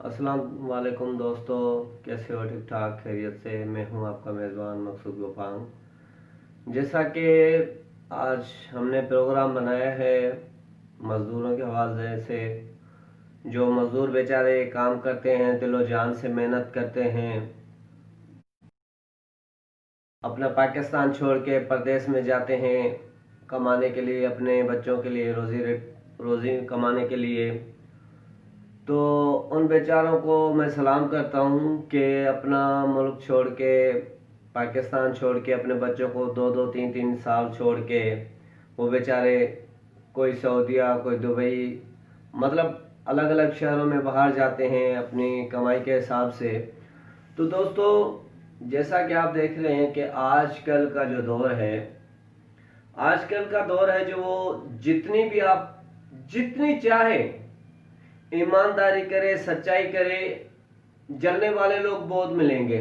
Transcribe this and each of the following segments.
अस्सलाम वालेकुम दोस्तों, कैसे हो? ठीक ठाक खैरियत से? मैं हूं आपका मेज़बान मकसूद गुफांग। जैसा कि आज हमने प्रोग्राम बनाया है मज़दूरों के हवाले से। जो मज़दूर बेचारे काम करते हैं, दिलो जान से मेहनत करते हैं, अपना पाकिस्तान छोड़ के परदेश में जाते हैं कमाने के लिए, अपने बच्चों के लिए रोज़ी कमाने के लिए। तो उन बेचारों को मैं सलाम करता हूँ कि अपना मुल्क छोड़ के, पाकिस्तान छोड़ के, अपने बच्चों को 2-2 3-3 साल छोड़ के वो बेचारे कोई सऊदीया, कोई दुबई, मतलब अलग अलग शहरों में बाहर जाते हैं अपनी कमाई के हिसाब से। तो दोस्तों, जैसा कि आप देख रहे हैं कि आजकल का जो दौर है, आजकल का दौर है जो वो जितनी चाहे ईमानदारी करे, सच्चाई करे, जलने वाले लोग बहुत मिलेंगे।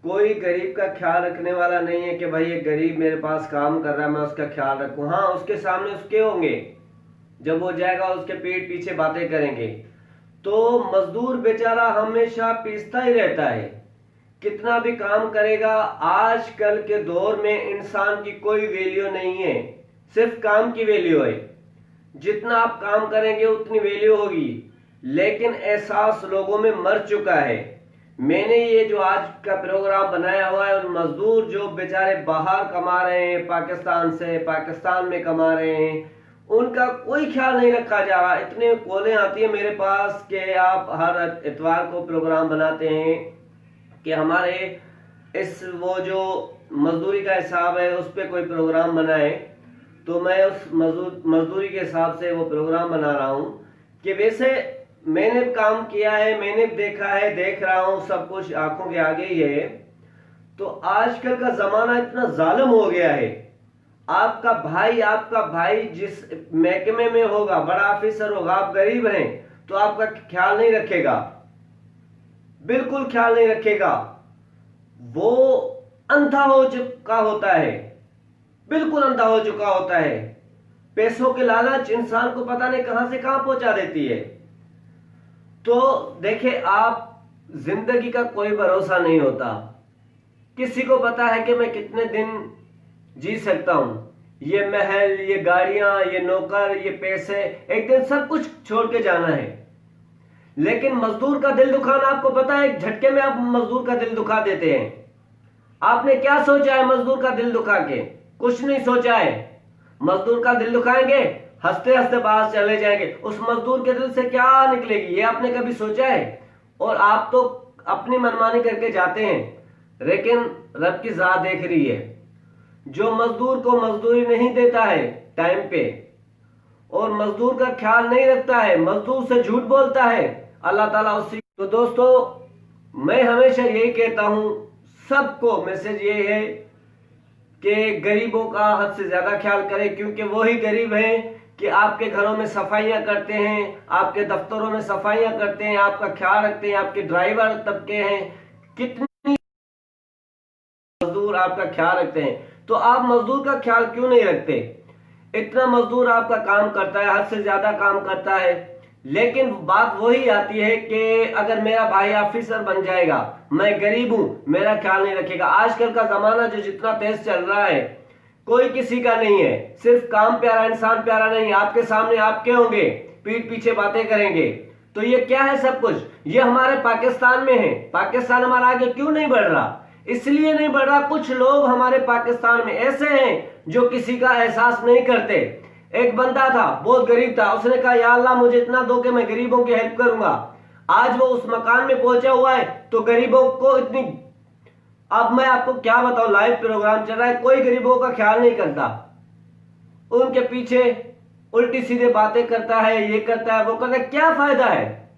कोई गरीब का ख्याल रखने वाला नहीं है कि भाई ये गरीब मेरे पास काम कर रहा है, मैं उसका ख्याल रखूं। हाँ, उसके सामने उसके होंगे, जब वो जाएगा उसके पीठ पीछे बातें करेंगे। तो मजदूर बेचारा हमेशा पीसता ही रहता है, कितना भी काम करेगा। आजकल के दौर में इंसान की कोई वैल्यू नहीं है, सिर्फ काम की वैल्यू है। जितना आप काम करेंगे उतनी वैल्यू होगी, लेकिन एहसास लोगों में मर चुका है। मैंने ये जो आज का प्रोग्राम बनाया हुआ है, उन मजदूर जो बेचारे बाहर कमा रहे हैं, पाकिस्तान में कमा रहे हैं, उनका कोई ख्याल नहीं रखा जा रहा। इतने कॉलें आती है मेरे पास कि आप हर इतवार को प्रोग्राम बनाते हैं कि हमारे इस वो जो मजदूरी का हिसाब है उस पर कोई प्रोग्राम बनाए। तो मैं उस मजदूरी के हिसाब से वो प्रोग्राम बना रहा हूँ कि वैसे मैंने काम किया है, मैंने देखा है, देख रहा हूँ, सब कुछ आंखों के आगे ही है। तो आजकल का जमाना इतना जालिम हो गया है। आपका भाई जिस महकमे में होगा, बड़ा ऑफिसर होगा, आप गरीब हैं तो आपका ख्याल नहीं रखेगा, बिल्कुल ख्याल नहीं रखेगा। वो अंधा हो चुका होता है, बिल्कुल अंधा हो चुका होता है। पैसों के लालच इंसान को पता नहीं कहां से कहां पहुंचा देती है। तो देखे आप, जिंदगी का कोई भरोसा नहीं होता। किसी को पता है कि मैं कितने दिन जी सकता हूं। ये महल, ये गाड़ियां, ये नौकर, ये पैसे, एक दिन सब कुछ छोड़ के जाना है। लेकिन मजदूर का दिल दुखाना आपको पता है, एक झटके में आप मजदूर का दिल दुखा देते हैं। आपने क्या सोचा है मजदूर का दिल दुखा के? कुछ नहीं सोचा है। मजदूर का दिल दुखाएंगे, हंसते हंसते बाहर चले जाएंगे। उस मजदूर के दिल से क्या निकलेगी, ये आपने कभी सोचा है? और आप तो अपनी मनमानी करके जाते हैं, लेकिन रब की जात देख रही है। जो मजदूर को मजदूरी नहीं देता है टाइम पे, और मजदूर का ख्याल नहीं रखता है, मजदूर से झूठ बोलता है, अल्लाह ताला उसी। तो दोस्तों, मैं हमेशा यही कहता हूं, सबको मैसेज ये है कि गरीबों का हद से ज्यादा ख्याल करें, क्योंकि वही गरीब हैं कि आपके घरों में सफाइयां करते हैं, आपके दफ्तरों में सफाइयां करते हैं, आपका ख्याल रखते हैं, आपके ड्राइवर तबके हैं, कितनी मजदूर आपका ख्याल रखते हैं। तो आप मजदूर का ख्याल क्यों नहीं रखते? इतना मजदूर आपका काम करता है, हद से ज्यादा काम करता है, लेकिन बात वही आती है कि अगर मेरा भाई ऑफिसर बन जाएगा, मैं गरीब हूं, मेरा ख्याल नहीं रखेगा। आजकल का जमाना जो जितना तेज चल रहा है, कोई किसी का नहीं है। सिर्फ काम प्यारा, इंसान प्यारा नहीं। आपके सामने आपके होंगे, पीठ पीछे बातें करेंगे। तो ये क्या है सब कुछ? ये हमारे पाकिस्तान में है। पाकिस्तान हमारा आगे क्यों नहीं बढ़ रहा? इसलिए नहीं बढ़ रहा, कुछ लोग हमारे पाकिस्तान में ऐसे हैं जो किसी का एहसास नहीं करते। एक बंदा था, बहुत गरीब था, उसने कहा या अल्लाह मुझे इतना दो कि मैं गरीबों की हेल्प करूंगा। आज वो उस मकान में पहुंचा हुआ है तो गरीबों को इतनी, अब मैं आपको क्या बताऊं, लाइव प्रोग्राम चल रहा है, कोई गरीबों का ख्याल नहीं करता। उनके पीछे उल्टी सीधे बातें करता है, ये करता है, वो करता है। क्या फायदा है?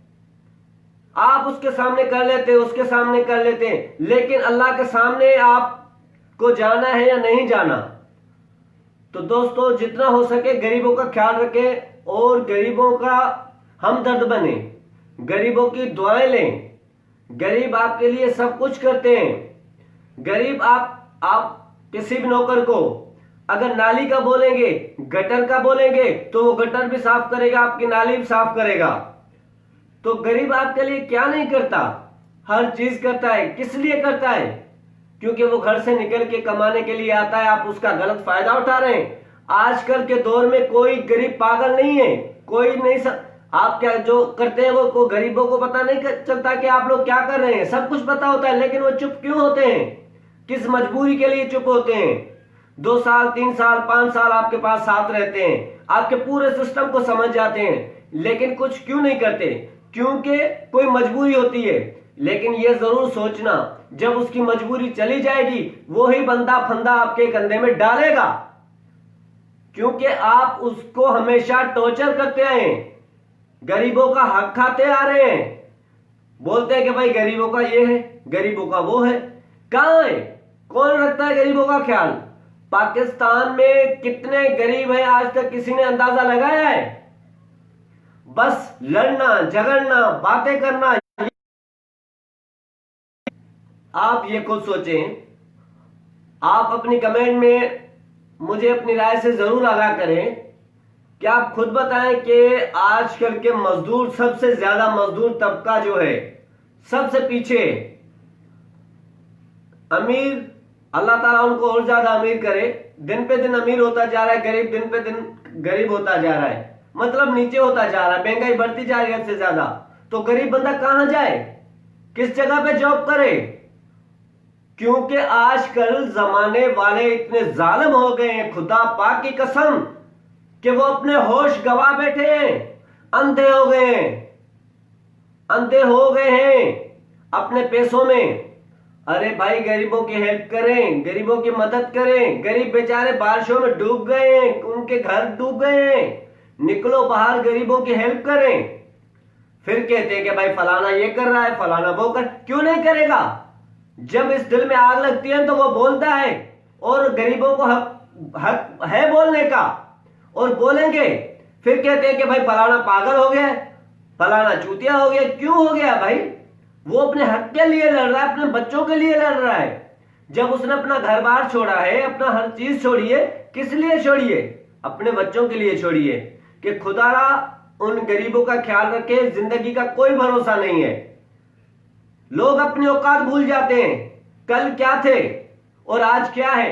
आप उसके सामने कर लेते, उसके सामने कर लेते, लेकिन अल्लाह के सामने आपको जाना है या नहीं जाना? तो दोस्तों, जितना हो सके गरीबों का ख्याल रखें और गरीबों का हमदर्द बने, गरीबों की दुआएं लें। गरीब आपके लिए सब कुछ करते हैं। गरीब आप किसी भी नौकर को अगर नाली का बोलेंगे, गटर का बोलेंगे, तो वो गटर भी साफ करेगा, आपकी नाली भी साफ करेगा। तो गरीब आपके लिए क्या नहीं करता, हर चीज करता है। किस लिए करता है? क्योंकि वो घर से निकल के कमाने के लिए आता है, आप उसका गलत फायदा उठा रहे हैं। आजकल के दौर में कोई गरीब पागल नहीं है, कोई नहीं आप क्या जो करते हैं वो गरीबों को पता नहीं चलता कि आप लोग क्या कर रहे हैं, सब कुछ पता होता है, लेकिन वो चुप क्यों होते हैं? किस मजबूरी के लिए चुप होते हैं? 2 साल 3 साल 5 साल आपके पास साथ रहते हैं, आपके पूरे सिस्टम को समझ जाते हैं, लेकिन कुछ क्यों नहीं करते? क्योंकि कोई मजबूरी होती है। लेकिन यह जरूर सोचना, जब उसकी मजबूरी चली जाएगी वो ही बंदा फंदा आपके कंधे में डालेगा, क्योंकि आप उसको हमेशा टॉर्चर करते आए हैं, गरीबों का हक खाते आ रहे हैं। बोलते हैं कि भाई गरीबों का ये है, गरीबों का वो है। कहां है? कौन रखता है गरीबों का ख्याल? पाकिस्तान में कितने गरीब हैं आज तक किसी ने अंदाजा लगाया है? बस लड़ना झगड़ना बातें करना। आप ये खुद सोचें, आप अपनी कमेंट में मुझे अपनी राय से जरूर आगाह करें कि आप खुद बताएं कि आजकल के मजदूर, सबसे ज्यादा मजदूर तबका जो है सबसे पीछे। अमीर, अल्लाह ताला उनको और ज्यादा अमीर करे, दिन पे दिन अमीर होता जा रहा है, गरीब दिन पे दिन गरीब होता जा रहा है, मतलब नीचे होता जा रहा है, महंगाई बढ़ती जा रही है से ज्यादा। तो गरीब बंदा कहां जाए, किस जगह पे जॉब करे? क्योंकि आजकल जमाने वाले इतने जालिम हो गए हैं, खुदा पाक की कसम, कि वो अपने होश गवा बैठे हैं, अंधे हो गए हैं, अंधे हो गए हैं अपने पैसों में। अरे भाई गरीबों की हेल्प करें, गरीबों की मदद करें। गरीब बेचारे बारिशों में डूब गए हैं, उनके घर डूब गए हैं, निकलो बाहर गरीबों की हेल्प करें। फिर कहते हैं कि भाई फलाना ये कर रहा है, फलाना वो कर। क्यों नहीं करेगा? जब इस दिल में आग लगती है तो वो बोलता है, और गरीबों को हक है बोलने का, और बोलेंगे। फिर कहते हैं कि भाई फलाना पागल हो गया, फलाना चूतिया हो गया। क्यों हो गया भाई? वो अपने हक के लिए लड़ रहा है, अपने बच्चों के लिए लड़ रहा है। जब उसने अपना घर बार छोड़ा है, अपना हर चीज छोड़िए, किस लिए छोड़िए? अपने बच्चों के लिए छोड़िए, कि खुदारा उन गरीबों का ख्याल रखे। जिंदगी का कोई भरोसा नहीं है, लोग अपनी औकात भूल जाते हैं, कल क्या थे और आज क्या है।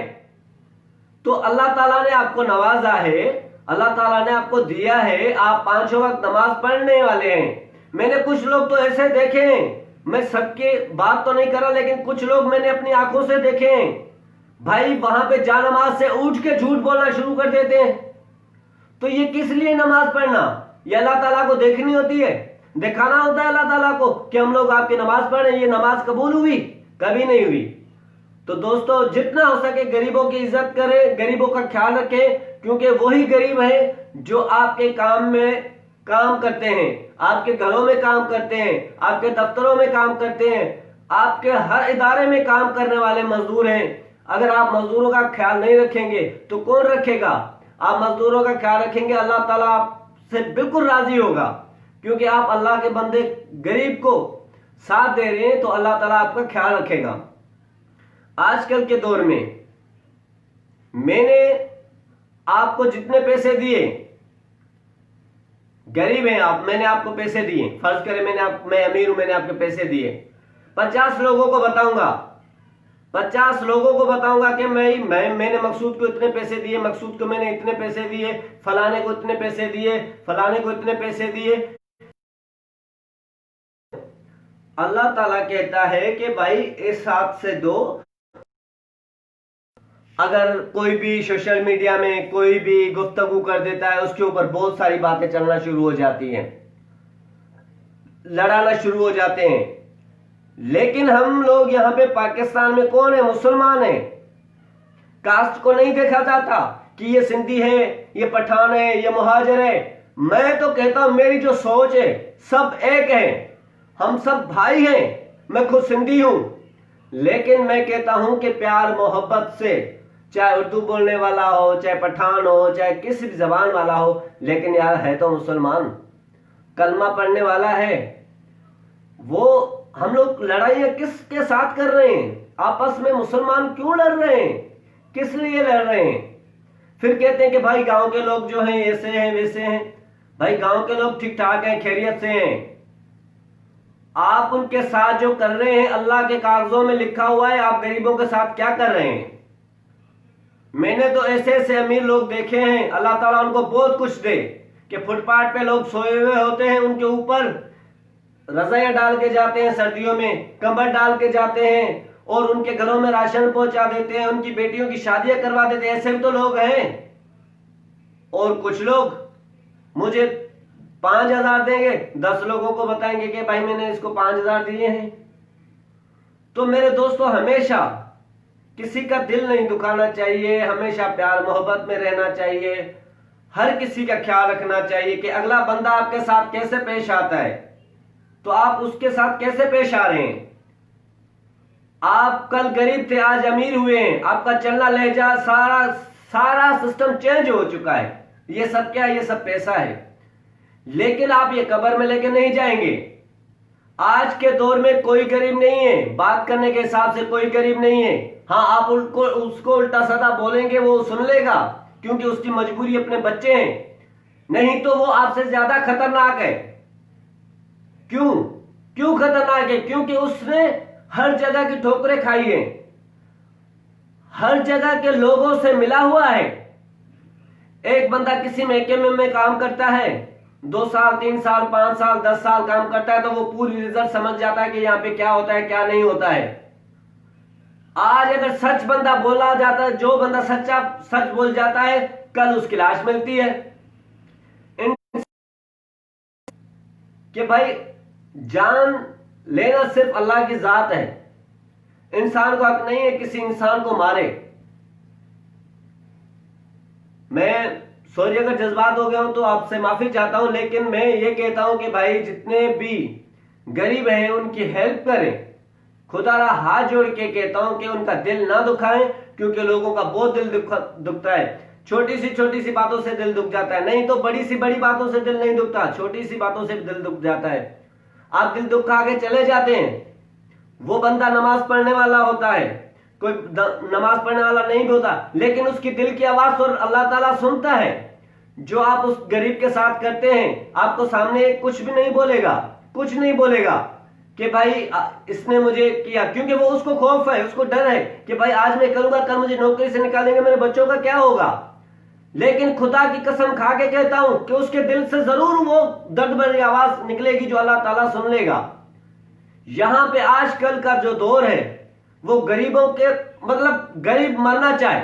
तो अल्लाह ताला ने आपको नवाजा है, अल्लाह ताला ने आपको दिया है, आप 5 वक्त नमाज पढ़ने वाले हैं। मैंने कुछ लोग तो ऐसे देखे हैं, मैं सबकी बात तो नहीं कर रहा, लेकिन कुछ लोग मैंने अपनी आंखों से देखे हैं भाई, वहां पे जा नमाज से उठ के झूठ बोलना शुरू कर देते हैं। तो ये किस लिए नमाज पढ़ना? ये अल्लाह ताला को देखनी होती है, दिखाना होता है अल्लाह ताला को कि हम लोग आपकी नमाज पढ़ रहे हैं। ये नमाज कबूल हुई? कभी नहीं हुई। तो दोस्तों, जितना हो सके गरीबों की इज्जत करें, गरीबों का ख्याल रखें, क्योंकि वही गरीब है जो आपके काम में काम करते हैं, आपके घरों में काम करते हैं, आपके दफ्तरों में काम करते हैं, आपके हर इदारे में काम करने वाले मजदूर हैं। अगर आप मजदूरों का ख्याल नहीं रखेंगे तो कौन रखेगा? आप मजदूरों का ख्याल रखेंगे, अल्लाह ताला आपसे बिल्कुल राजी होगा, क्योंकि आप अल्लाह के बंदे गरीब को साथ दे रहे हैं, तो अल्लाह ताला आपका ख्याल रखेगा। आजकल के दौर में मैंने आपको जितने पैसे दिए, गरीब हैं आप, मैंने आपको पैसे दिए, फर्ज करें मैं अमीर हूं, मैंने आपके पैसे दिए, 50 लोगों को बताऊंगा, 50 लोगों को बताऊंगा कि मैंने मकसूद को इतने पैसे दिए, मकसूद को मैंने इतने पैसे दिए, फलाने को इतने पैसे दिए, फलाने को इतने पैसे दिए। अल्लाह ताला कहता है कि भाई इस हाथ से दो। अगर कोई भी सोशल मीडिया में कोई भी गुफ्तगू कर देता है, उसके ऊपर बहुत सारी बातें चलना शुरू हो जाती हैं, लड़ाना शुरू हो जाते हैं। लेकिन हम लोग यहां पे पाकिस्तान में कौन है? मुसलमान है। कास्ट को नहीं देखा जाता कि ये सिंधी है, ये पठान है, ये मुहाजिर है। मैं तो कहता हूं मेरी जो सोच है, सब एक है, हम सब भाई हैं। मैं खुद सिंधी हूं, लेकिन मैं कहता हूं कि प्यार मोहब्बत से, चाहे उर्दू बोलने वाला हो, चाहे पठान हो, चाहे किसी भी जबान वाला हो, लेकिन यार है तो मुसलमान, कलमा पढ़ने वाला है। वो हम लोग लड़ाइयां किसके साथ कर रहे हैं? आपस में मुसलमान क्यों लड़ रहे हैं? किस लिए लड़ रहे हैं? फिर कहते हैं कि भाई गांव के लोग जो हैं ऐसे हैं वैसे हैं। भाई गांव के लोग ठीक ठाक हैं, खैरियत से हैं, आप उनके साथ जो कर रहे हैं, अल्लाह के कागजों में लिखा हुआ है आप गरीबों के साथ क्या कर रहे हैं। मैंने तो ऐसे ऐसे अमीर लोग देखे हैं, अल्लाह ताला उनको बहुत कुछ दे, कि फुटपाथ पे लोग सोए हुए होते हैं, उनके ऊपर रजाइयां डाल के जाते हैं, सर्दियों में कंबल डाल के जाते हैं, और उनके घरों में राशन पहुंचा देते हैं, उनकी बेटियों की शादियां करवा देते हैं। ऐसे भी तो लोग हैं। और कुछ लोग मुझे 5,000 देंगे, 10 लोगों को बताएंगे कि भाई मैंने इसको 5,000 दिए हैं। तो मेरे दोस्तों, हमेशा किसी का दिल नहीं दुखाना चाहिए, हमेशा प्यार मोहब्बत में रहना चाहिए, हर किसी का ख्याल रखना चाहिए कि अगला बंदा आपके साथ कैसे पेश आता है तो आप उसके साथ कैसे पेश आ रहे हैं। आप कल गरीब थे, आज अमीर हुए हैं, आपका चलना लहजा सारा सारा सिस्टम चेंज हो चुका है। ये सब क्या है? ये सब पैसा है। लेकिन आप ये कब्र में लेके नहीं जाएंगे। आज के दौर में कोई गरीब नहीं है, बात करने के हिसाब से कोई गरीब नहीं है। हाँ, आप उसको उल्टा सीधा बोलेंगे वो सुन लेगा, क्योंकि उसकी मजबूरी अपने बच्चे हैं। नहीं तो वो आपसे ज्यादा खतरनाक है। क्यों खतरनाक है? क्योंकि उसने हर जगह की ठोकरें खाई है, हर जगह के लोगों से मिला हुआ है। एक बंदा किसी महकमे में काम करता है, 2 साल 3 साल 5 साल 10 साल काम करता है, तो वो पूरी रिजल्ट समझ जाता है कि यहाँ पे क्या होता है क्या नहीं होता है। आज अगर सच बंदा बोला जाता है, जो बंदा सच बोल जाता है, कल उसकी लाश मिलती है। कि भाई जान लेना सिर्फ अल्लाह की जात है। इंसान को हक नहीं है किसी इंसान को मारे। मैं सॉरी अगर जज्बात हो गया हूं तो आपसे माफी चाहता हूं, लेकिन मैं ये कहता हूं कि भाई जितने भी गरीब हैं उनकी हेल्प करें। खुदा हाथ जोड़ के कहता हूं कि उनका दिल ना दुखाएं, क्योंकि लोगों का बहुत दिल दुखता है। छोटी सी बातों से दिल दुख जाता है, नहीं तो बड़ी बातों से दिल नहीं दुखता, छोटी सी बातों से दिल दुख जाता है। आप दिल दुख के चले जाते हैं। वो बंदा नमाज पढ़ने वाला होता है, कोई नमाज पढ़ने वाला नहीं भी होता, लेकिन उसकी दिल की आवाज तो अल्लाह ताला सुनता है। जो आप उस गरीब के साथ करते हैं, आपको सामने कुछ भी नहीं बोलेगा कि भाई इसने मुझे किया, क्योंकि वो उसको खौफ है, उसको डर है कि भाई आज मैं करूंगा, कल मुझे नौकरी से निकालेंगे, मेरे बच्चों का क्या होगा। लेकिन खुदा की कसम खा के कहता हूं कि उसके दिल से जरूर वो दर्द भरी आवाज निकलेगी जो अल्लाह ताला सुन लेगा। यहां पे आजकल का जो दौर है वो गरीबों के मतलब गरीब मरना चाहे,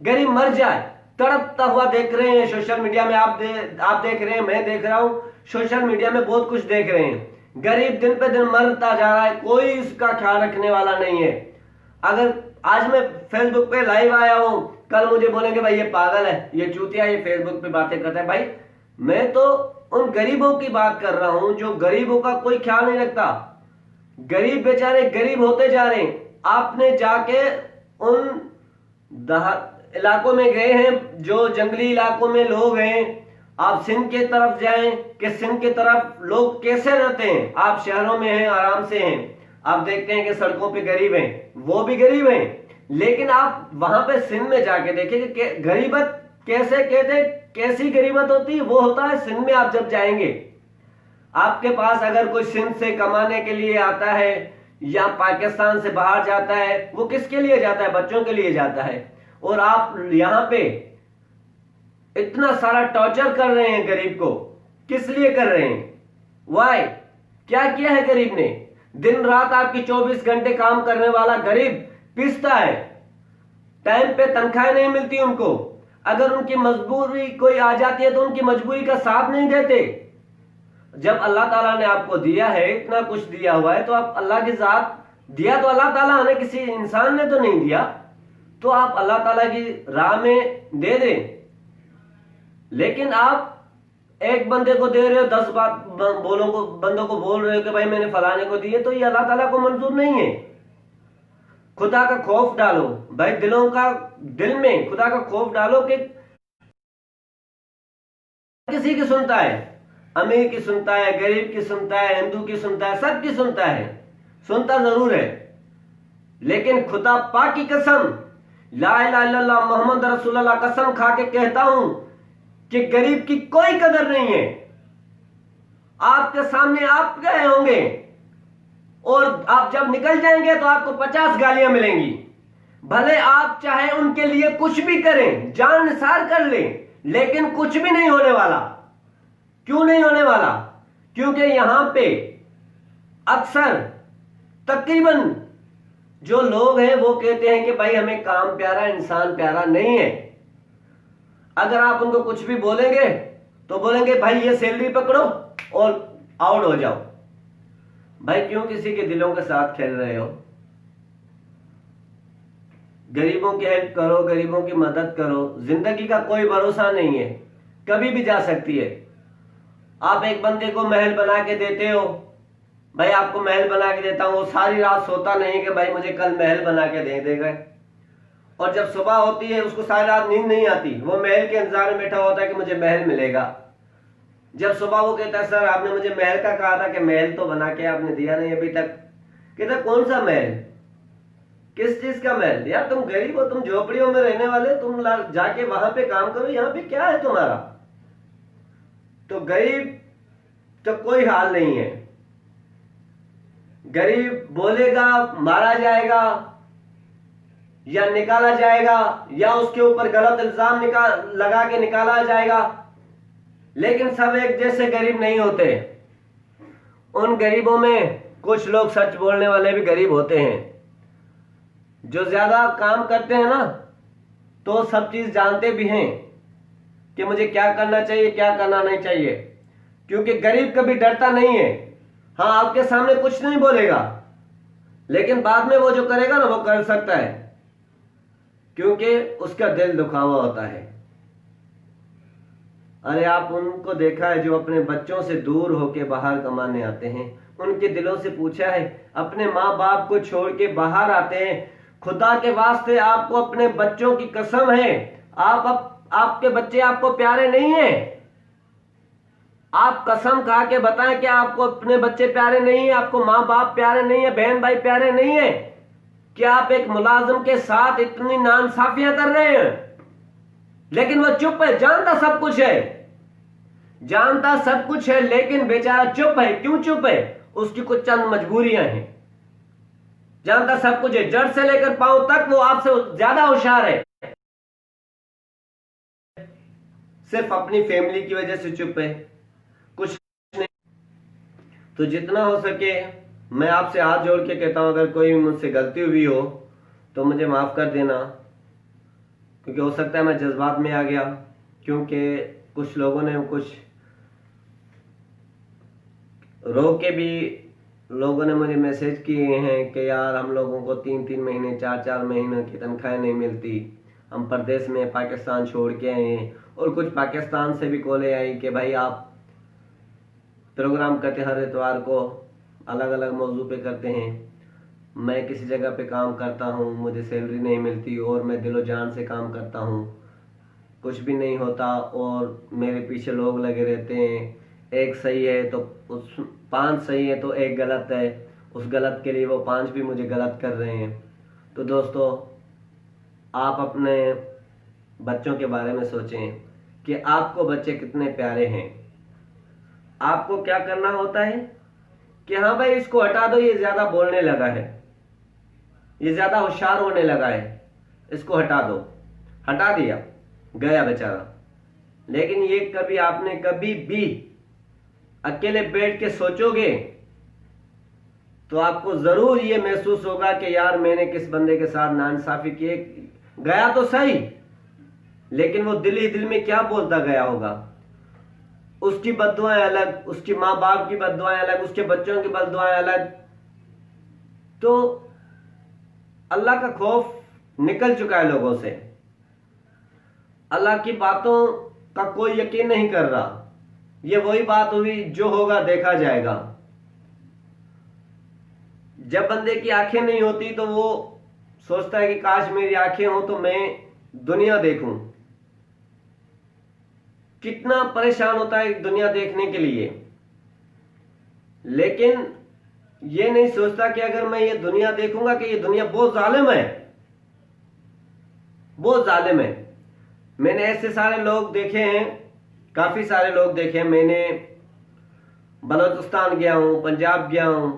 गरीब मर जाए, तड़पता हुआ देख रहे हैं सोशल मीडिया में। आप देख रहे हैं, मैं देख रहा हूं, सोशल मीडिया में बहुत कुछ देख रहे हैं। गरीब दिन पे दिन मरता जा रहा है, कोई इसका ख्याल रखने वाला नहीं है। अगर आज मैं फेसबुक पे लाइव आया हूं, कल मुझे बोलेंगे भाई ये पागल है, ये चूतिया, ये फेसबुक पे बातें करता है। भाई मैं तो उन गरीबों की बात कर रहा हूं जो गरीबों का कोई ख्याल नहीं रखता। गरीब बेचारे गरीब होते जा रहे हैं। आपने जाके उन इलाकों में गए हैं जो जंगली इलाकों में लोग हैं, आप सिंध के तरफ जाएं कि सिंध के तरफ लोग कैसे रहते हैं। आप शहरों में हैं, आराम से हैं, आप देखते हैं कि सड़कों पे गरीब हैं, वो भी गरीब हैं। लेकिन आप वहां पे सिंध में जाके देखें कि गरीबत कैसे कहते, कैसी गरीबत होती है। वो होता है सिंध में आप जब जाएंगे, आपके पास अगर कोई सिंध से कमाने के लिए आता है या पाकिस्तान से बाहर जाता है, वो किसके लिए जाता है? बच्चों के लिए जाता है। और आप यहां पे इतना सारा टॉर्चर कर रहे हैं गरीब को, किस लिए कर रहे हैं? वाई? क्या किया है गरीब ने? दिन रात आपकी 24 घंटे काम करने वाला गरीब पिसता है, टाइम पे तनख्वाहें नहीं मिलती उनको। अगर उनकी मजबूरी कोई आ जाती है तो उनकी मजबूरी का साथ नहीं देते। जब अल्लाह ताला ने आपको दिया है, इतना कुछ दिया हुआ है, तो आप अल्लाह की जात दिया तो अल्लाह ताला ने, किसी इंसान ने तो नहीं दिया, तो आप अल्लाह ताला की राह में दे दें। लेकिन आप एक बंदे को दे रहे हो, 10 बंदों को बोल रहे हो कि भाई मैंने फलाने को दिए, तो ये अल्लाह ताला को मंजूर नहीं है। खुदा का खौफ डालो भाई, दिल में खुदा का खौफ डालो कि किसी की सुनता है, अमीर की सुनता है, गरीब की सुनता है, हिंदू की सुनता है, सबकी सुनता है, सुनता जरूर है। लेकिन खुदा पाक की कसम, ला इलाहा इल्लल्लाह मोहम्मद रसूलुल्लाह कसम खा के कहता हूं कि गरीब की कोई कदर नहीं है। आपके सामने आप गए होंगे, और आप जब निकल जाएंगे तो आपको 50 गालियां मिलेंगी। भले आप चाहे उनके लिए कुछ भी करें, जान निसार कर लें, लेकिन कुछ भी नहीं होने वाला। क्यों नहीं होने वाला? क्योंकि यहां पे अक्सर तकरीबन जो लोग हैं वो कहते हैं कि भाई हमें काम प्यारा, इंसान प्यारा नहीं है। अगर आप उनको कुछ भी बोलेंगे तो बोलेंगे भाई ये सैलरी पकड़ो और आउट हो जाओ। भाई क्यों किसी के दिलों के साथ खेल रहे हो? गरीबों की हेल्प करो, गरीबों की मदद करो। जिंदगी का कोई भरोसा नहीं है, कभी भी जा सकती है। आप एक बंदे को महल बना के देते हो, भाई आपको महल बना के देता हूं, वो सारी रात सोता नहीं है कि भाई मुझे कल महल बना के दे देगा। और जब सुबह होती है उसको सारी रात नींद नहीं आती, वो महल के इंतजार में बैठा होता है कि मुझे महल मिलेगा। जब सुबह वो कहता है सर आपने मुझे महल का कहा था कि महल तो बना के आपने दिया नहीं अभी तक। कहता कौन सा महल, किस चीज का महल? यार तुम गरीब हो, तुम झोपड़ियों में रहने वाले, तुम जाके वहां पे काम करो, यहाँ पे क्या है तुम्हारा? तो गरीब तो कोई हाल नहीं है। गरीब बोलेगा मारा जाएगा या निकाला जाएगा या उसके ऊपर गलत इल्जाम लगा के निकाला जाएगा, लेकिन सब एक जैसे गरीब नहीं होते। उन गरीबों में कुछ लोग सच बोलने वाले भी गरीब होते हैं। जो ज्यादा काम करते हैं ना तो सब चीज जानते भी हैं कि मुझे क्या करना चाहिए, क्या करना नहीं चाहिए। क्योंकि गरीब कभी डरता नहीं है। हाँ आपके सामने कुछ नहीं बोलेगा, लेकिन बाद में वो जो करेगा ना वो कर सकता है, क्योंकि उसका दिल दुखा हुआ होता है। अरे आप उनको देखा है जो अपने बच्चों से दूर होके बाहर कमाने आते हैं? उनके दिलों से पूछा है? अपने माँ बाप को छोड़ के बाहर आते हैं। खुदा के वास्ते आपको अपने बच्चों की कसम है, आपके बच्चे आपको प्यारे नहीं है? आप कसम खा के बताएं कि आपको अपने बच्चे प्यारे नहीं है, आपको माँ बाप प्यारे नहीं है, बहन भाई प्यारे नहीं है? क्या आप एक मुलाजिम के साथ इतनी नाइंसाफियां कर रहे हैं? लेकिन वो चुप है, जानता सब कुछ है, जानता सब कुछ है, लेकिन बेचारा चुप है। क्यों चुप है? उसकी कुछ चंद मजबूरियां हैं। जानता सब कुछ है, जड़ से लेकर पांव तक वो आपसे ज्यादा होशियार है, सिर्फ अपनी फैमिली की वजह से चुप है, कुछ नहीं। तो जितना हो सके मैं आपसे हाथ जोड़ के कहता हूं, अगर कोई मुझसे गलती हुई हो तो मुझे माफ कर देना, क्योंकि हो सकता है मैं जज्बात में आ गया। क्योंकि कुछ लोगों ने कुछ रो के भी लोगों ने मुझे मैसेज किए हैं कि यार हम लोगों को 3-3 महीने 4-4 महीने की तनख्वाह नहीं मिलती, हम परदेश में पाकिस्तान छोड़ के आए हैं। और कुछ पाकिस्तान से भी कॉलें आई कि भाई आप प्रोग्राम करते हर इतवार को, अलग अलग मौजू पे करते हैं, मैं किसी जगह पे काम करता हूँ, मुझे सैलरी नहीं मिलती और मैं दिलो जान से काम करता हूँ, कुछ भी नहीं होता और मेरे पीछे लोग लगे रहते हैं। एक सही है तो 5 सही है तो एक गलत है, उस गलत के लिए वो 5 भी मुझे गलत कर रहे हैं। तो दोस्तों आप अपने बच्चों के बारे में सोचें कि आपको बच्चे कितने प्यारे हैं। आपको क्या करना होता है कि हाँ भाई इसको हटा दो, ये ज्यादा बोलने लगा है, ये ज्यादा होशियार होने लगा है, इसको हटा दो। हटा दिया, गया बेचारा। लेकिन ये कभी आपने कभी भी अकेले बैठ के सोचोगे तो आपको जरूर ये महसूस होगा कि यार मैंने किस बंदे के साथ नाइंसाफी की। गया तो सही, लेकिन वो दिल ही दिल में क्या बोलता गया होगा। उसकी बद्दुआएं अलग, उसकी माँ बाप की बद्दुआएं अलग, उसके बच्चों की बद्दुआएं अलग। तो अल्लाह का खौफ निकल चुका है लोगों से, अल्लाह की बातों का कोई यकीन नहीं कर रहा। ये वही बात हुई, जो होगा देखा जाएगा। जब बंदे की आंखें नहीं होती तो वो सोचता है कि काश मेरी आंखें हो तो मैं दुनिया देखूं। कितना परेशान होता है दुनिया देखने के लिए, लेकिन ये नहीं सोचता कि अगर मैं ये दुनिया देखूंगा कि ये दुनिया बहुत जालिम है, बहुत जालिम है। मैंने ऐसे सारे लोग देखे हैं, काफी सारे लोग देखे हैं। मैंने बलूचिस्तान गया हूं, पंजाब गया हूं,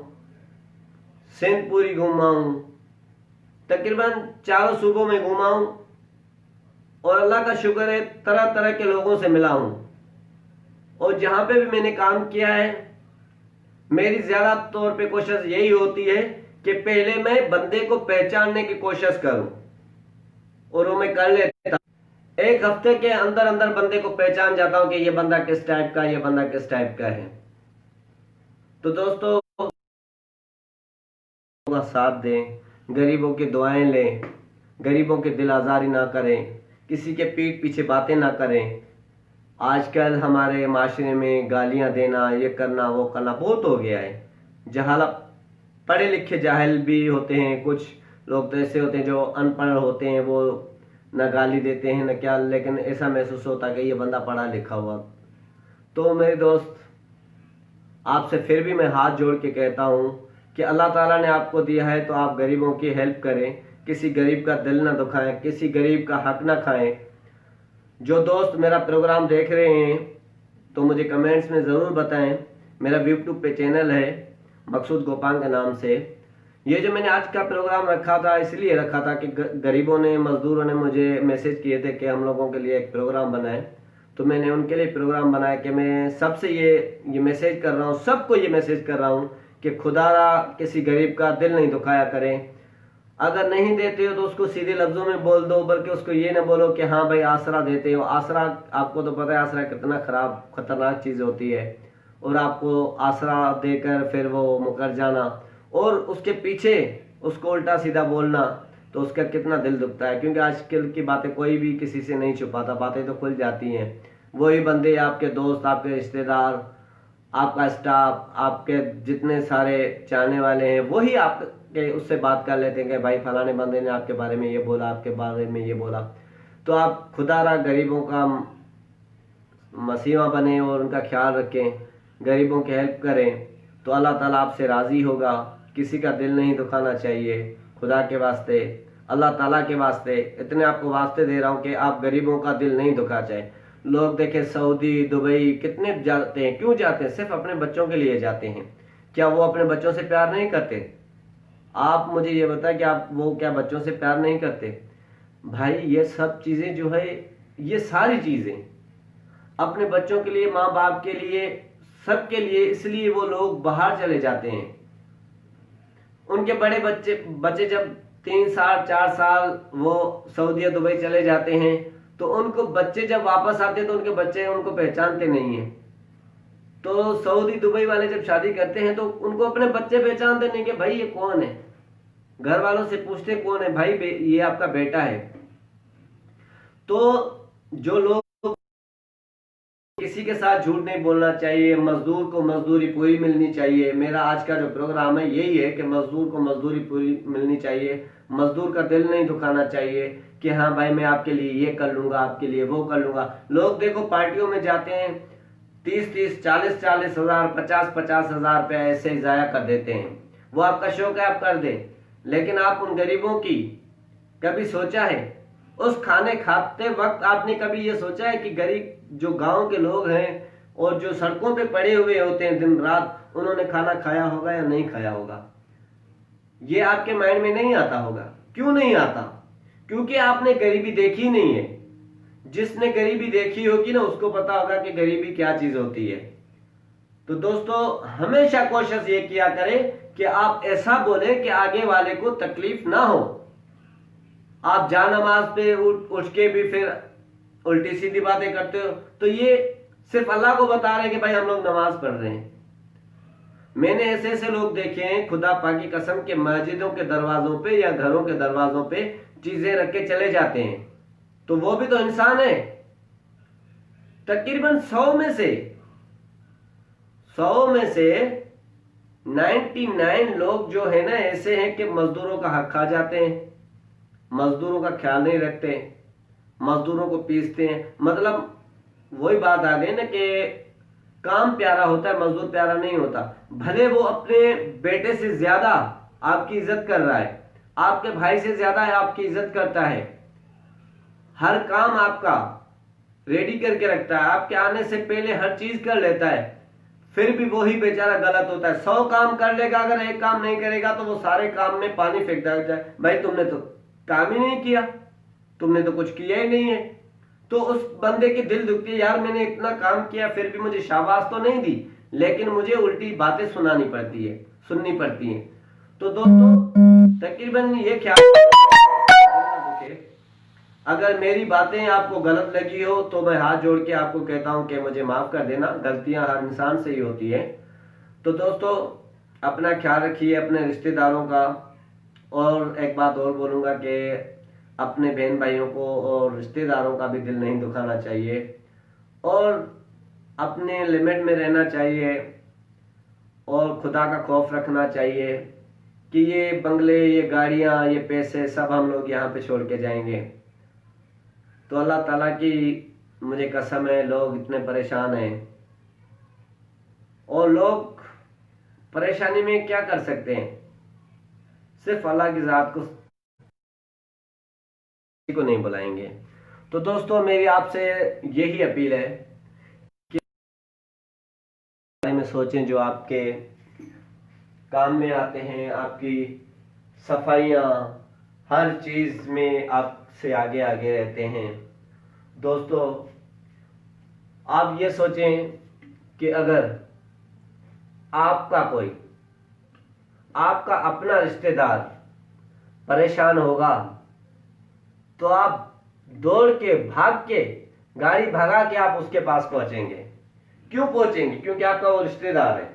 सिंध पूरी घूमा हूँ, तकरीबन चारों सूबों में घूमा हूँ और अल्लाह का शुक्र है तरह तरह के लोगों से मिला हूँ। और जहां पे भी मैंने काम किया है, मेरी ज्यादा तौर पे कोशिश यही होती है कि पहले मैं बंदे को पहचानने की कोशिश करूं, और वो मैं कर लेता। एक हफ्ते के अंदर अंदर बंदे को पहचान जाता हूं कि ये बंदा किस टाइप का, ये बंदा किस टाइप का है। तो दोस्तों का साथ दें, गरीबों की दुआएं लें, गरीबों की दिल आजारी ना करें, किसी के पीठ पीछे बातें ना करें। आजकल हमारे माशरे में गालियां देना, ये करना वो करना बहुत हो गया है। जहालत, पढ़े लिखे जाहिल भी होते हैं, कुछ लोग तो ऐसे होते हैं जो अनपढ़ होते हैं, वो न गाली देते हैं न क्या, लेकिन ऐसा महसूस होता है कि ये बंदा पढ़ा लिखा हुआ। तो मेरे दोस्त, आपसे फिर भी मैं हाथ जोड़ के कहता हूं कि अल्लाह ताला ने आपको दिया है तो आप गरीबों की हेल्प करें, किसी गरीब का दिल ना दुखाएं, किसी गरीब का हक ना खाएं। जो दोस्त मेरा प्रोग्राम देख रहे हैं तो मुझे कमेंट्स में ज़रूर बताएं। मेरा यूट्यूब पे चैनल है मकसूद गोपांग के नाम से। ये जो मैंने आज का प्रोग्राम रखा था इसलिए रखा था कि गरीबों ने, मजदूरों ने मुझे मैसेज किए थे कि हम लोगों के लिए एक प्रोग्राम बनाए, तो मैंने उनके लिए प्रोग्राम बनाया कि मैं सबसे ये मैसेज कर रहा हूँ, सबको ये मैसेज कर रहा हूँ कि खुदारा किसी गरीब का दिल नहीं दुखाया करें। अगर नहीं देते हो तो उसको सीधे लफ्जों में बोल दो, बल्कि उसको ये ना बोलो कि हाँ भाई आसरा देते हो। आसरा, आपको तो पता है आसरा कितना खराब खतरनाक चीज़ होती है, और आपको आसरा देकर फिर वो मुकर जाना और उसके पीछे उसको उल्टा सीधा बोलना, तो उसका कितना दिल दुखता है। क्योंकि आजकल की बातें कोई भी किसी से नहीं छुपाता, बातें तो खुल जाती हैं। वही बंदे आपके दोस्त, आपके रिश्तेदार, आपका स्टाफ, आपके जितने सारे चाहने वाले हैं, वही आपके उससे बात कर लेते हैं कि भाई फलाने बंदे ने आपके बारे में ये बोला, आपके बारे में ये बोला। तो आप खुदारा गरीबों का मसीहा बने और उनका ख्याल रखें, गरीबों की हेल्प करें, तो अल्लाह ताला आपसे राज़ी होगा। किसी का दिल नहीं दुखाना चाहिए। खुदा के वास्ते, अल्लाह ताला के वास्ते, इतने आपको वास्ते दे रहा हूँ कि आप गरीबों का दिल नहीं दुखा चाहिए। लोग देखें सऊदी, दुबई कितने जाते हैं, क्यों जाते हैं? सिर्फ अपने बच्चों के लिए जाते हैं। क्या वो अपने बच्चों से प्यार नहीं करते? आप मुझे ये बताएं कि आप वो क्या बच्चों से प्यार नहीं करते? भाई ये सब चीज़ें जो है, ये सारी चीज़ें अपने बच्चों के लिए, माँ बाप के लिए, सबके लिए, इसलिए वो लोग बाहर चले जाते हैं। उनके बड़े बच्चे जब 3 साल 4 साल वो सऊदी दुबई चले जाते हैं, तो उनको बच्चे जब वापस आते हैं तो उनके बच्चे उनको पहचानते नहीं हैं। तो सऊदी दुबई वाले जब शादी करते हैं तो उनको अपने बच्चे पहचानते नहीं कि भाई ये कौन है। घर वालों से पूछते कौन है, भाई ये आपका बेटा है। तो जो लोग, किसी के साथ झूठ नहीं बोलना चाहिए, मजदूर को मजदूरी पूरी मिलनी चाहिए। मेरा आज का जो प्रोग्राम है यही है कि मजदूर को मजदूरी पूरी मिलनी चाहिए। मजदूर का दिल नहीं दुखाना चाहिए कि हाँ भाई मैं आपके लिए ये कर लूंगा, आपके लिए वो कर लूंगा। लोग देखो पार्टियों में जाते हैं, 30-30, 40-40 हजार, 50-50 हजार रुपया ऐसे जाया कर देते हैं। वो आपका शौक है, आप कर दें, लेकिन आप उन गरीबों की कभी सोचा है? उस खाने खाते वक्त आपने कभी ये सोचा है कि गरीब जो गांव के लोग हैं और जो सड़कों पे पड़े हुए होते हैं दिन रात, उन्होंने खाना खाया होगा या नहीं खाया होगा? ये आपके माइंड में नहीं आता होगा। क्यों नहीं आता? क्योंकि आपने गरीबी देखी नहीं है। जिसने गरीबी देखी होगी ना, उसको पता होगा कि गरीबी क्या चीज होती है। तो दोस्तों हमेशा कोशिश ये किया करें कि आप ऐसा बोले कि आगे वाले को तकलीफ ना हो। आप जा नमाज पे उठ के भी फिर उल्टी सीधी बातें करते हो, तो ये सिर्फ अल्लाह को बता रहे हैं कि भाई हम लोग नमाज पढ़ रहे हैं। मैंने ऐसे ऐसे लोग देखे हैं, खुदा पाक की कसम, के मस्जिदों के दरवाजों पे या घरों के दरवाजों पे चीजें रख के चले जाते हैं। तो वो भी तो इंसान है। तकरीबन 100 में से 99 लोग जो है ना ऐसे हैं कि मजदूरों का हक खा जाते हैं, मजदूरों का ख्याल नहीं रखते, मजदूरों को पीसते हैं। मतलब वही बात आ गई ना कि काम प्यारा होता है, मजदूर प्यारा नहीं होता। भले वो अपने बेटे से ज्यादा आपकी इज्जत कर रहा है, आपके भाई से ज्यादा आपकी इज्जत करता है, हर काम आपका रेडी करके रखता है, आपके आने से पहले हर चीज कर लेता है, फिर भी वही बेचारा गलत होता है। 100 काम कर लेगा, अगर एक काम नहीं करेगा तो वो सारे काम में पानी फेंक जाए, भाई तुमने तो काम ही नहीं किया, तुमने तो कुछ किया ही नहीं है। तो उस बंदे की दिल दुखती है, यार मैंने इतना काम किया फिर भी मुझे शाबाश तो नहीं दी, लेकिन मुझे उल्टी बातें सुननी पड़ती है। तो दोस्तों तकरीबन ये ख्याल, अगर मेरी बातें आपको गलत लगी हो तो मैं हाथ जोड़ के आपको कहता हूं कि मुझे माफ कर देना, गलतियां हर इंसान से ही होती है। तो दोस्तों अपना ख्याल रखिए, अपने रिश्तेदारों का। और एक बात और बोलूंगा कि अपने बहन भाइयों को और रिश्तेदारों का भी दिल नहीं दुखाना चाहिए, और अपने लिमिट में रहना चाहिए, और खुदा का खौफ रखना चाहिए कि ये बंगले, ये गाड़ियां, ये पैसे सब हम लोग यहाँ पे छोड़ के जाएंगे। तो अल्लाह ताला की मुझे कसम है, लोग इतने परेशान हैं, और लोग परेशानी में क्या कर सकते हैं, सिर्फ अल्लाह की ज़ात को नहीं बुलाएंगे। तो दोस्तों मेरी आपसे यही अपील है कि बारे में सोचें, जो आपके काम में आते हैं, आपकी सफाइयाँ, हर चीज में आपसे आगे आगे रहते हैं। दोस्तों आप ये सोचें कि अगर आपका अपना रिश्तेदार परेशान होगा तो आप दौड़ के, भाग के, गाड़ी भगा के आप उसके पास पहुंचेंगे। क्यों पहुंचेंगे? क्योंकि आपका वो रिश्तेदार है।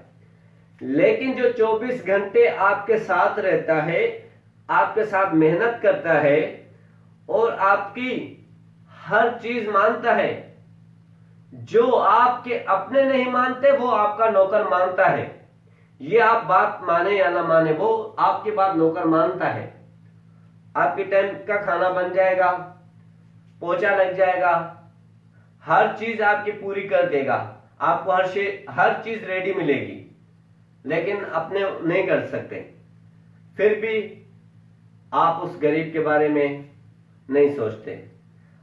लेकिन जो 24 घंटे आपके साथ रहता है, आपके साथ मेहनत करता है और आपकी हर चीज मानता है, जो आपके अपने नहीं मानते वो आपका नौकर मानता है। ये आप बात माने या ना माने, वो आपकी बात नौकर मानता है। आपके टाइम का खाना बन जाएगा, पोछा लग जाएगा, हर चीज आपकी पूरी कर देगा, आपको हर चीज रेडी मिलेगी, लेकिन अपने नहीं कर सकते। फिर भी आप उस गरीब के बारे में नहीं सोचते।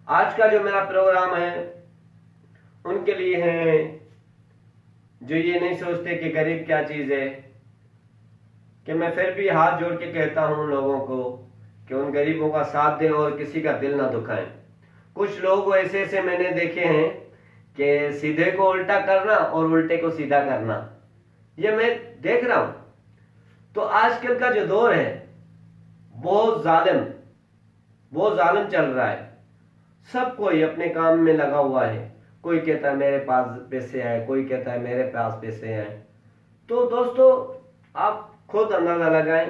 आज का जो मेरा प्रोग्राम है उनके लिए है जो ये नहीं सोचते कि गरीब क्या चीज है, कि मैं फिर भी हाथ जोड़ के कहता हूं लोगों को कि उन गरीबों का साथ दें और किसी का दिल ना दुखाएं। कुछ लोग ऐसे मैंने देखे हैं कि सीधे को उल्टा करना और उल्टे को सीधा करना, ये मैं देख रहा हूं। तो आजकल का जो दौर है बहुत जालिम चल रहा है। सब कोई अपने काम में लगा हुआ है। कोई कहता है मेरे पास पैसे हैं, कोई कहता है मेरे पास पैसे हैं। तो दोस्तों आप खुद अंदाजा लगाएं,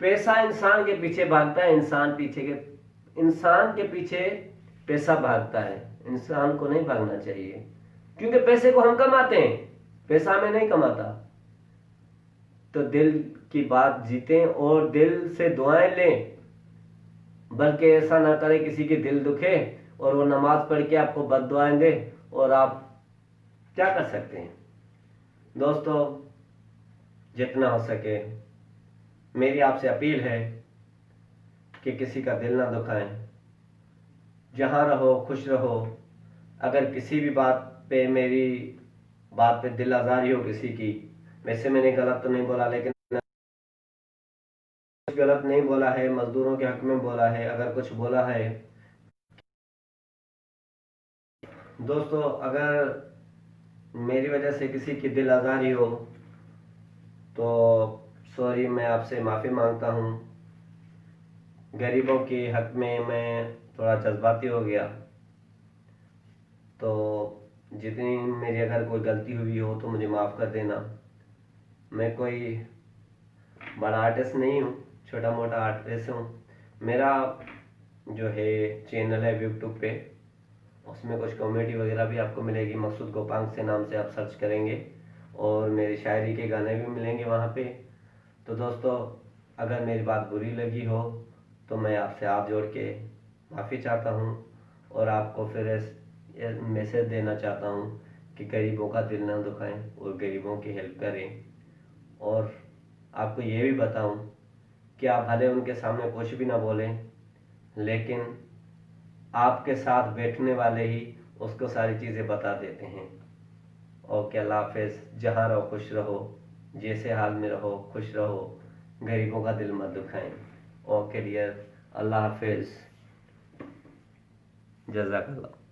पैसा इंसान के पीछे भागता है, इंसान के पीछे पैसा भागता है, इंसान को नहीं भागना चाहिए। क्योंकि पैसे को हम कमाते हैं, पैसा हमें नहीं कमाता। तो दिल की बात जीतें और दिल से दुआएं लें, बल्कि ऐसा ना करें किसी के दिल दुखे और वो नमाज पढ़ के आपको बद्दुआएं दे, और आप क्या कर सकते हैं। दोस्तों जितना हो सके मेरी आपसे अपील है कि किसी का दिल ना दुखाएं, जहां रहो खुश रहो। अगर किसी भी बात पे, मेरी बात पे दिल आजारी हो किसी की, वैसे मैंने गलत तो नहीं बोला, लेकिन कुछ गलत नहीं बोला है, मजदूरों के हक में बोला है, अगर कुछ बोला है दोस्तों, अगर मेरी वजह से किसी की दिल आजारी हो तो सॉरी, मैं आपसे माफ़ी मांगता हूँ। गरीबों के हक में मैं थोड़ा जज्बाती हो गया, तो जितनी मेरी अगर कोई गलती हुई हो तो मुझे माफ़ कर देना। मैं कोई बड़ा आर्टिस्ट नहीं हूँ, छोटा मोटा आर्टिस्ट हूँ। मेरा जो है चैनल है यूट्यूब पे, उसमें कुछ कॉमेडी वगैरह भी आपको मिलेगी। मकसूद गोपांग से नाम से आप सर्च करेंगे और मेरी शायरी के गाने भी मिलेंगे वहाँ पे। तो दोस्तों अगर मेरी बात बुरी लगी हो तो मैं आपसे हाथ जोड़ के माफ़ी चाहता हूँ, और आपको फिर मैसेज देना चाहता हूँ कि गरीबों का दिल ना दुखाएं और गरीबों की हेल्प करें। और आपको ये भी बताऊँ कि आप भले उनके सामने कुछ भी ना बोलें, लेकिन आपके साथ बैठने वाले ही उसको सारी चीज़ें बता देते हैं। ओके, अल्लाह हाफिज। जहाँ रहो खुश रहो, जैसे हाल में रहो खुश रहो, गरीबों का दिल मत दुखाएं। ओके डियर, अल्लाह हाफिज, जज़ाकल्लाह।